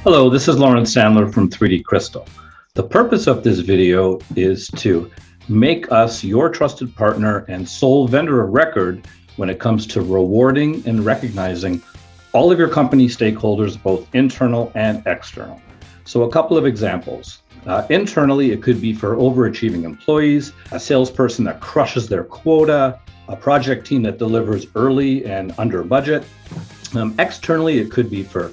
Hello, this is Lawrence Sandler from 3D Crystal. The purpose of this video is to make us your trusted partner and sole vendor of record when it comes to rewarding and recognizing all of your company stakeholders, both internal and external. So a couple of examples. Internally, it could be for overachieving employees, a salesperson that crushes their quota, a project team that delivers early and under budget. Externally, it could be for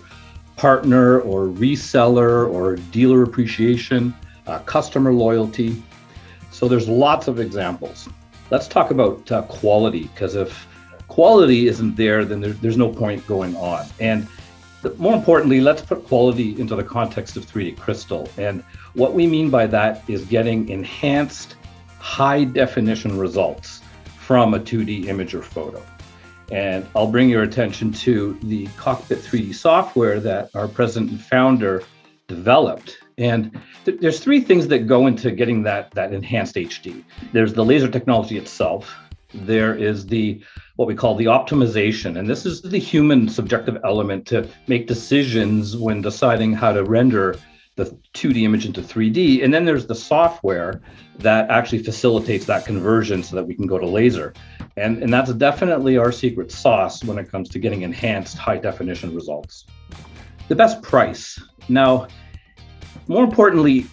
partner or reseller or dealer appreciation, customer loyalty. So there's lots of examples. Let's talk about quality, because if quality isn't there, then there's no point going on. And more importantly, let's put quality into the context of 3D Crystal. And what we mean by that is getting enhanced high definition results from a 2D image or photo. And I'll bring your attention to the Cockpit 3D software that our president and founder developed. And there's three things that go into getting that enhanced HD. There's the laser technology itself. There is what we call the optimization. And this is the human subjective element to make decisions when deciding how to render the 2D image into 3D. And then there's the software that actually facilitates that conversion so that we can go to laser. And that's definitely our secret sauce when it comes to getting enhanced high definition results. The best price. Now, more importantly,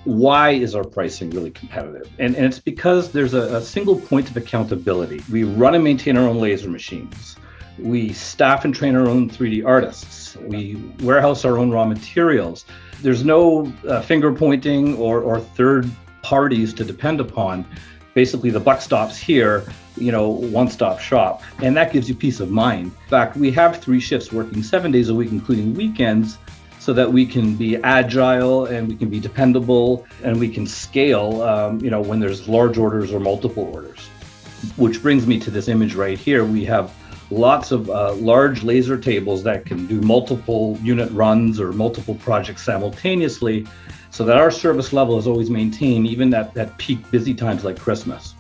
why is our pricing really competitive? And it's because there's a single point of accountability. We run and maintain our own laser machines. We staff and train our own 3D artists. We warehouse our own raw materials. There's no finger pointing or third parties to depend upon. Basically, the buck stops here, one-stop shop. And that gives you peace of mind. In fact, we have 3 shifts working 7 days a week, including weekends, so that we can be agile and we can be dependable and we can scale, when there's large orders or multiple orders. Which brings me to this image right here. We have lots of large laser tables that can do multiple unit runs or multiple projects simultaneously, so that our service level is always maintained, even at peak busy times like Christmas.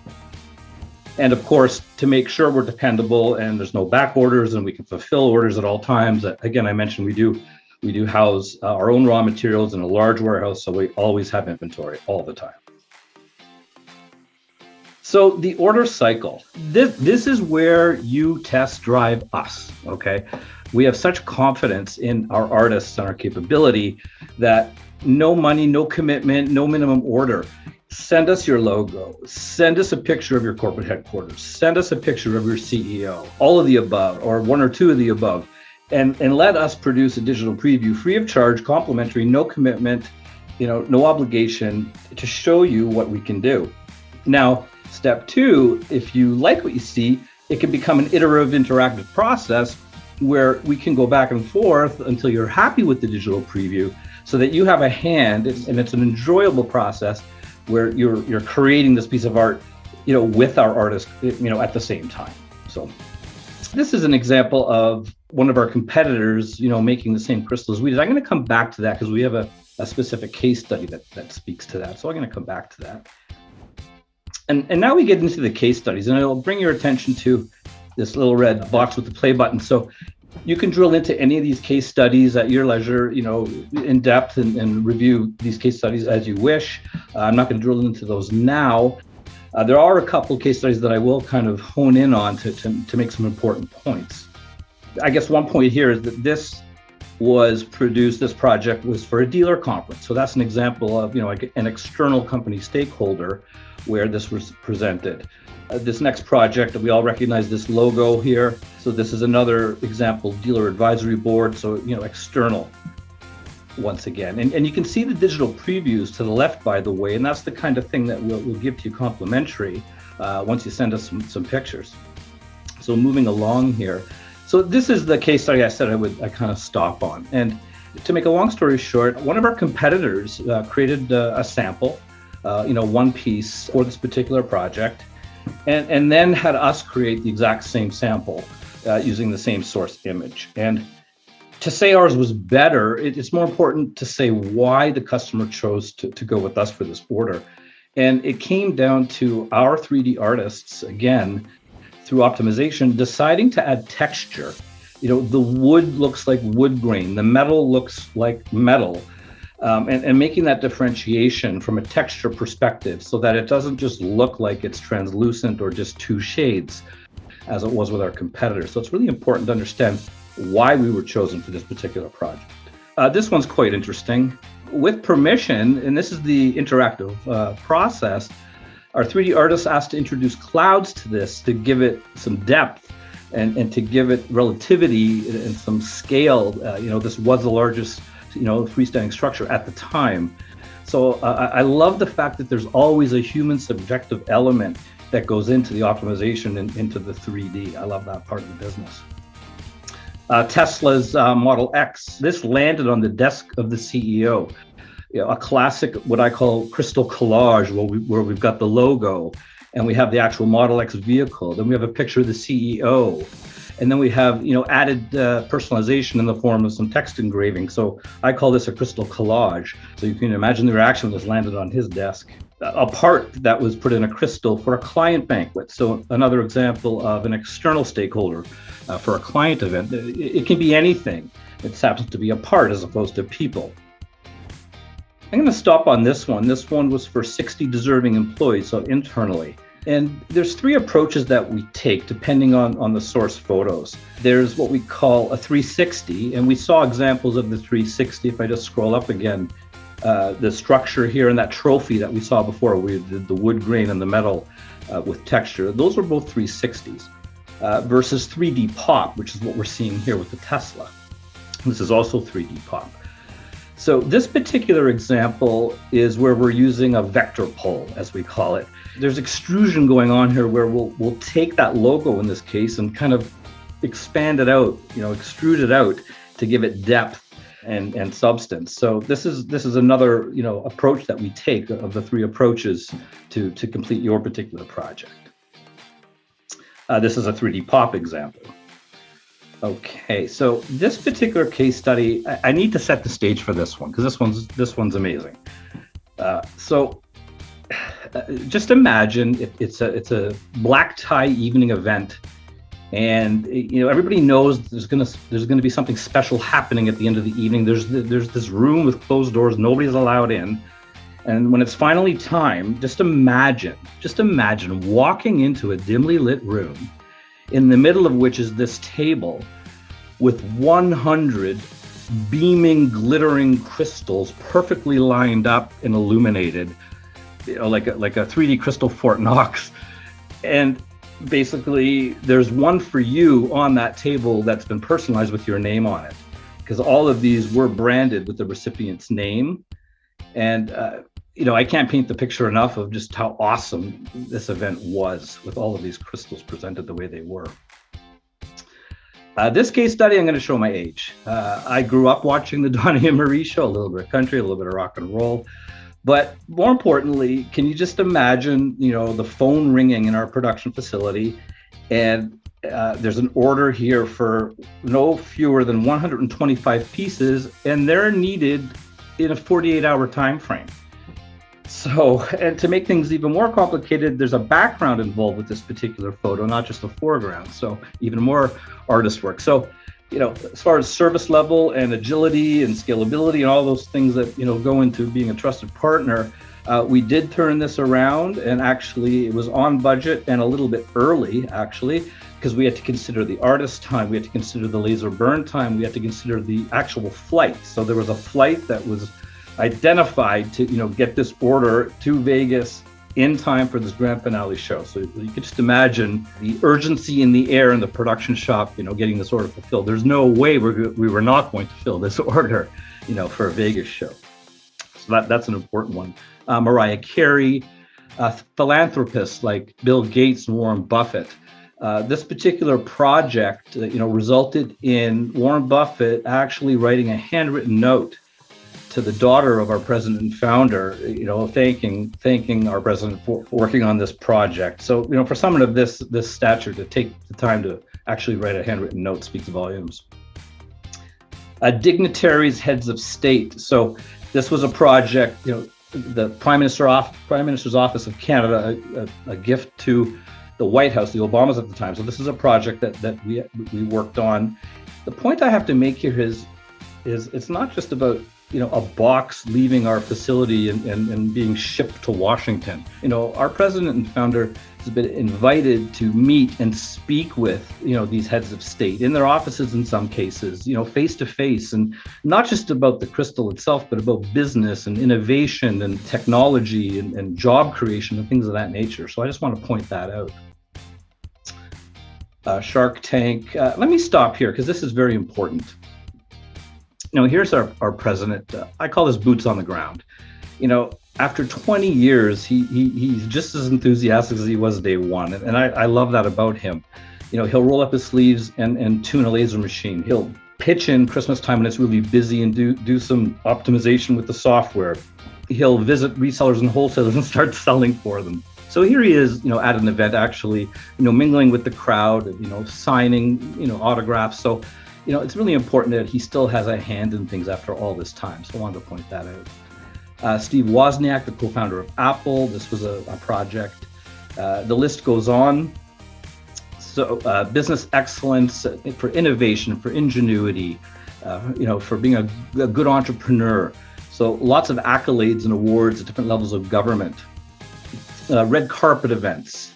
And of course, to make sure we're dependable and there's no back orders and we can fulfill orders at all times. Again, I mentioned we do house our own raw materials in a large warehouse, so we always have inventory all the time. So the order cycle, this is where you test drive us, okay? We have such confidence in our artists and our capability that no money, no commitment, no minimum order. Send us your logo, send us a picture of your corporate headquarters, send us a picture of your CEO, all of the above, or 1 or 2 of the above, and let us produce a digital preview free of charge, complimentary, no commitment, no obligation, to show you what we can do. Now, step 2, if you like what you see, it can become an iterative interactive process where we can go back and forth until you're happy with the digital preview, so that you have a hand, and it's an enjoyable process where you're creating this piece of art, with our artist, at the same time. So this is an example of one of our competitors, making the same crystal as we did. I'm going to come back to that because we have a specific case study that speaks to that. So I'm going to come back to that. And now we get into the case studies, and I'll bring your attention to this little red box with the play button. So you can drill into any of these case studies at your leisure, in depth and review these case studies as you wish. I'm not going to drill into those now. There are a couple of case studies that I will kind of hone in on to make some important points. I guess one point here is that this project was for a dealer conference. So that's an example of, like an external company stakeholder where this was presented. This next project, we all recognize this logo here. So this is another example, dealer advisory board. So, external once again. And you can see the digital previews to the left, by the way, and that's the kind of thing that we'll give to you complimentary once you send us some pictures. So moving along here. So this is the case study I said I kind of stop on. And to make a long story short, one of our competitors created a sample, one piece for this particular project, and then had us create the exact same sample using the same source image. And to say ours was better, it's more important to say why the customer chose to go with us for this order. And it came down to our 3D artists, again, through optimization, deciding to add texture The wood looks like wood grain, the metal looks like metal. And making that differentiation from a texture perspective so that it doesn't just look like it's translucent or just two shades as it was with our competitors. So it's really important to understand why we were chosen for this particular project. This one's quite interesting. With permission, and this is the interactive process, our 3D artist asked to introduce clouds to this to give it some depth and to give it relativity and some scale. This was the largest freestanding structure at the time. So I love the fact that there's always a human subjective element that goes into the optimization and into the 3D. I love that part of the business. Tesla's Model X, this landed on the desk of the CEO. A classic, what I call crystal collage, where we've got the logo and we have the actual Model X vehicle. Then we have a picture of the CEO. And then we have, added personalization in the form of some text engraving. So I call this a crystal collage. So you can imagine the reaction when this landed on his desk. A part that was put in a crystal for a client banquet. So another example of an external stakeholder for a client event. It can be anything. It happens to be a part as opposed to people. I'm going to stop on this one. This one was for 60 deserving employees, so internally. And there's three approaches that we take depending on the source photos. There's what we call a 360, and we saw examples of the 360. If I just scroll up again, the structure here and that trophy that we saw before, we did the wood grain and the metal with texture. Those were both 360s versus 3D pop, which is what we're seeing here with the Tesla. This is also 3D pop. So this particular example is where we're using a vector pull, as we call it. There's extrusion going on here where we'll take that logo in this case and kind of expand it out, extrude it out to give it depth and substance. So this is another approach that we take of the three approaches to complete your particular project. This is a 3D pop example. Okay, so this particular case study, I need to set the stage for this one because this one's amazing. So just imagine it's a black tie evening event, and everybody knows there's gonna be something special happening at the end of the evening. There's this room with closed doors, nobody's allowed in, and when it's finally time, just imagine walking into a dimly lit room, in the middle of which is this table with 100 beaming, glittering crystals perfectly lined up and illuminated, like a 3D crystal Fort Knox. And basically, there's one for you on that table that's been personalized with your name on it, because all of these were branded with the recipient's name. And I can't paint the picture enough of just how awesome this event was with all of these crystals presented the way they were. This case study, I'm going to show my age. I grew up watching the Donnie and Marie show, a little bit of country, a little bit of rock and roll. But more importantly, can you just imagine, the phone ringing in our production facility, and there's an order here for no fewer than 125 pieces, and they're needed in a 48-hour time frame. So, and to make things even more complicated, there's a background involved with this particular photo, not just a foreground. So even more artist work. So, as far as service level and agility and scalability and all those things that, go into being a trusted partner, we did turn this around, and actually it was on budget and a little bit early, actually, because we had to consider the artist time, we had to consider the laser burn time, we had to consider the actual flight. So there was a flight that was identified to get this order to Vegas in time for this grand finale show. So you can just imagine the urgency in the air in the production shop, getting this order fulfilled. There's no way we were not going to fill this order, for a Vegas show. So that's an important one. Mariah Carey, philanthropists like Bill Gates and Warren Buffett. This particular project, resulted in Warren Buffett actually writing a handwritten note to the daughter of our president and founder, thanking our president for working on this project. So, for someone of this stature to take the time to actually write a handwritten note speaks volumes. Dignitaries, heads of state. So this was a project, the Prime Minister's Office of Canada, a gift to the White House, the Obamas at the time. So this is a project that we worked on. The point I have to make here is it's not just about a box leaving our facility and being shipped to Washington. Our president and founder has been invited to meet and speak with these heads of state in their offices in some cases, face to face, and not just about the crystal itself, but about business and innovation and technology and job creation and things of that nature. So I just want to point that out. Shark Tank. Let me stop here because this is very important. Here's our president. I call this boots on the ground. After 20 years, he's just as enthusiastic as he was day one. And I love that about him. He'll roll up his sleeves and tune a laser machine. He'll pitch in Christmas time when it's really busy and do some optimization with the software. He'll visit resellers and wholesalers and start selling for them. So here he is, at an event, actually, mingling with the crowd, signing, autographs. So, it's really important that he still has a hand in things after all this time. So I wanted to point that out. Steve Wozniak, the co-founder of Apple. This was a project. The list goes on. So business excellence, for innovation, for ingenuity, for being a good entrepreneur. So lots of accolades and awards at different levels of government. Red carpet events.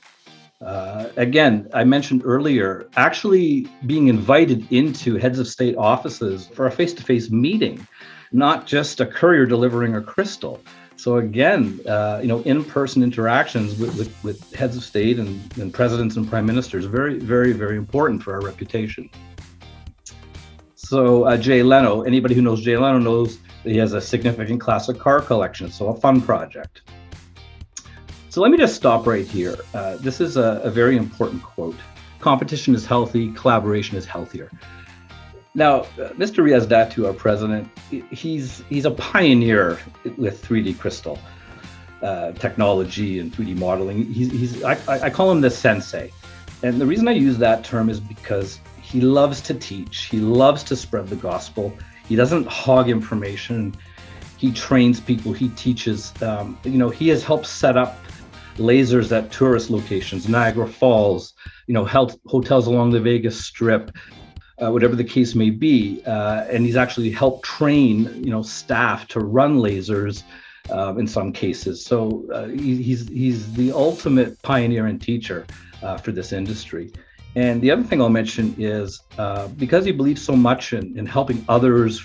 Again, I mentioned earlier, actually being invited into heads of state offices for a face-to-face meeting, not just a courier delivering a crystal. So again, in-person interactions with heads of state and presidents and prime ministers, very, very, very important for our reputation. So Jay Leno, anybody who knows Jay Leno knows that he has a significant classic car collection, so a fun project. So let me just stop right here. This is a very important quote. Competition is healthy, collaboration is healthier. Now, Mr. Riaz-Datu, our president, he's a pioneer with 3D crystal technology and 3D modeling. I call him the sensei. And the reason I use that term is because he loves to teach. He loves to spread the gospel. He doesn't hog information. He trains people, he teaches. He has helped set up lasers at tourist locations, Niagara Falls, hotels along the Vegas Strip, whatever the case may be. And he's actually helped train, staff to run lasers in some cases. So he's the ultimate pioneer and teacher for this industry. And the other thing I'll mention is because he believes so much in helping others,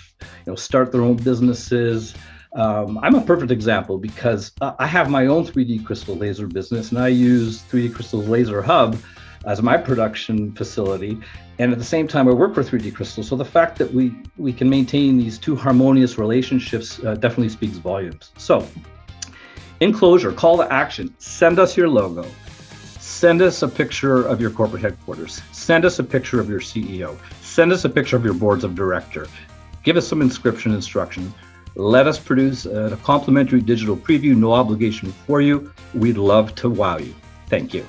start their own businesses. I'm a perfect example because I have my own 3D crystal laser business, and I use 3D Crystal's Laser Hub as my production facility. And at the same time, I work for 3D Crystal. So the fact that we can maintain these two harmonious relationships definitely speaks volumes. So in closure, call to action, send us your logo. Send us a picture of your corporate headquarters. Send us a picture of your CEO. Send us a picture of your boards of director. Give us some inscription instructions. Let us produce a complimentary digital preview, no obligation for you. We'd love to wow you. Thank you.